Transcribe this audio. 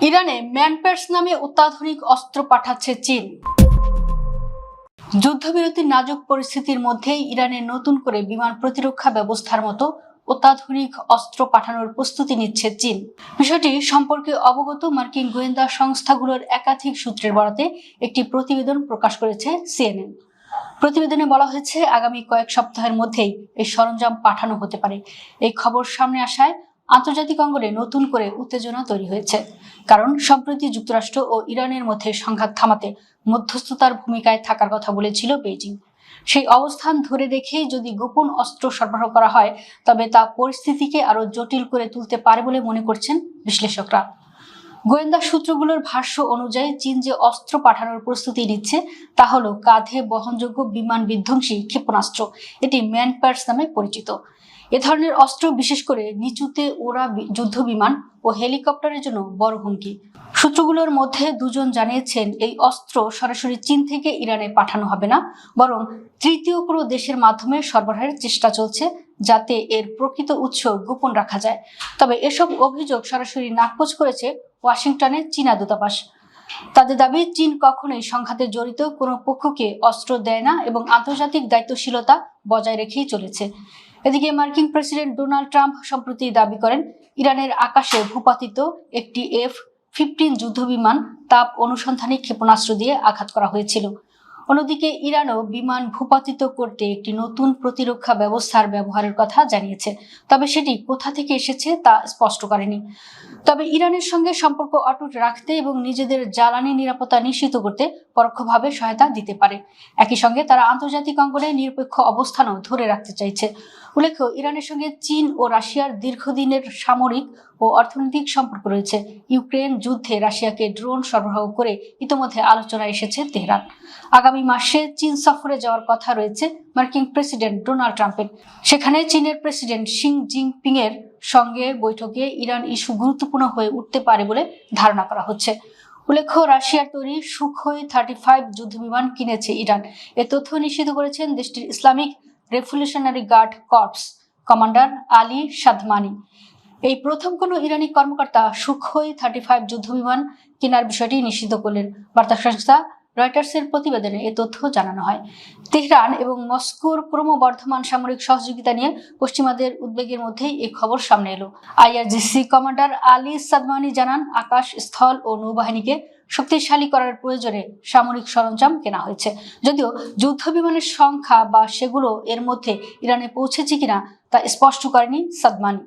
ইরানে ম্যানপার্স নামে অত্যাধুনিক অস্ত্র পাঠাচ্ছে চীন। যুদ্ধবিরতির নাজুক পরিস্থিতির মধ্যেই ইরানে নতুন করে বিমান প্রতিরক্ষা ব্যবস্থার মতো অত্যাধুনিক অস্ত্র পাঠানোর প্রস্তুতি নিচ্ছে চীন। বিষয়টি সম্পর্কে অবগত মার্কিন গোয়েন্দা সংস্থাগুলোর একাধিক সূত্রের বরাতে একটি প্রতিবেদন প্রকাশ করেছে সিএনএন। প্রতিবেদনে বলা হয়েছে, আগামী কয়েক সপ্তাহের মধ্যেই এই সরঞ্জাম পাঠানো হতে পারে। এই খবর সামনে আসায় আন্তর্জাতিক অঙ্গনে নতুন করে উত্তেজনা তৈরি হয়েছে, কারণ সম্প্রতি যুক্তরাষ্ট্র ও ইরানের মধ্যে সংঘাত থামাতে মধ্যস্থতার ভূমিকায় থাকার কথা বলেছিল বেইজিং। সেই অবস্থান ধরে রেখেই যদি গোপন অস্ত্র সরবরাহ করা হয়, তবে তা পরিস্থিতিকে আরো জটিল করে তুলতে পারে বলে মনে করছেন বিশ্লেষকরা। গোয়েন্দা সূত্রগুলোর ভাষ্য অনুযায়ী চীন যে অস্ত্র পাঠানোর প্রস্তুতি নিচ্ছে তা হলো কাঁধে বহনযোগ্য বিমান বিধ্বংসী ক্ষেপণাস্ত্র। এটি ম্যানপার্স নামে পরিচিত। এ ধরনের অস্ত্র বিশেষ করে নিচুতে ওড়া যুদ্ধ বিমান ও হেলিকপ্টারের জন্য বড় হুমকি। সূত্রগুলোর মধ্যে দুজন জানিয়েছেন, এই অস্ত্র সরাসরি চীন থেকে ইরানে পাঠানো হবে না, বরং তৃতীয় কোনো দেশের মাধ্যমে সরবরাহের চেষ্টা চলছে, যাতে এর প্রকৃত উৎস গোপন রাখা যায়। তবে এসব অভিযোগ সরাসরি নাকচ করেছে ওয়াশিংটনের চীনা দূতাবাস। তাদের দাবি, চীন কখনোই সংঘাতে জড়িত কোনো পক্ষকে অস্ত্র দেয় না এবং আন্তর্জাতিক দায়িত্বশীলতা বজায় রেখেই চলেছে। এদিকে মার্কিন প্রেসিডেন্ট ডোনাল্ড ট্রাম্প সম্প্রতি দাবি করেন, ইরানের আকাশে ভূপাতিত একটি F-15 যুদ্ধবিমান তাপ অনুসন্ধানী ক্ষেপণাস্ত্র দিয়ে আঘাত করা হয়েছিল। অন্যদিকে ইরানও বিমান ভূপাতিত করতে একটি নতুন প্রতিরক্ষা ব্যবস্থার ব্যবহারের কথা জানিয়েছে, তবে সেটি কোথা থেকে এসেছে তা স্পষ্ট করেনি। তবে ইরানের সঙ্গে সম্পর্ক অটুট রাখতে এবং নিজেদের জ্বালানি নিরাপত্তা নিশ্চিত করতে পরোক্ষভাবে সহায়তা দিতে পারে। একই সঙ্গে তারা আন্তর্জাতিক অঙ্গনে নিরপেক্ষ অবস্থানও ধরে রাখতে চাইছে। উল্লেখ্য, ইরানের সঙ্গে চীন ও রাশিয়ার দীর্ঘদিনের সামরিক ও অর্থনৈতিক সম্পর্ক রয়েছে। ইউক্রেন যুদ্ধে রাশিয়াকে ড্রোন সরবরাহ করে ইতিমধ্যে আলোচনায় এসেছে তেহরান। আগামী মাসে চীন সফরে যাওয়ার কথা রয়েছে মার্কিন প্রেসিডেন্ট ডোনাল্ড ট্রাম্পের। সেখানে চীনের প্রেসিডেন্ট শি জিনপিং এর সঙ্গে বৈঠকে ইরান ইস্যু গুরুত্বপূর্ণ হয়ে উঠতে পারে বলে ধারণা করা হচ্ছে। উল্লেখ্য, রাশিয়ার তৈরি সুখোই 35 যুদ্ধবিমান কিনেছে ইরান। এ তথ্য নিশ্চিত করেছেন দেশটির Islamic revolutionary guard corps commander Ali Shadmani. এই প্রথম কোনো ইরানি কর্মকর্তা সুখোই 35 যুদ্ধবিমান কেনার বিষয়টি নিশ্চিত করলেন। বার্তা সংস্থা রয়টার্সের প্রতিবেদনে এ তথ্য জানানো হয়। তেহরান এবং মস্কোর ক্রমবর্ধমান সামরিক সহযোগিতা নিয়ে পশ্চিমাদের উদ্বেগের মধ্যেই এই খবর সামনে এলো। IRGC কমান্ডার আলী সাদমানি জানান, আকাশ, স্থল ও নৌবাহিনীকে শক্তিশালী করার প্রয়োজনে সামরিক সরঞ্জাম কেনা হয়েছে। যদিও যুদ্ধ বিমানের সংখ্যা বা সেগুলো এর মধ্যে ইরানে পৌঁছেছে কিনা তা স্পষ্ট করেনি সাদমানি।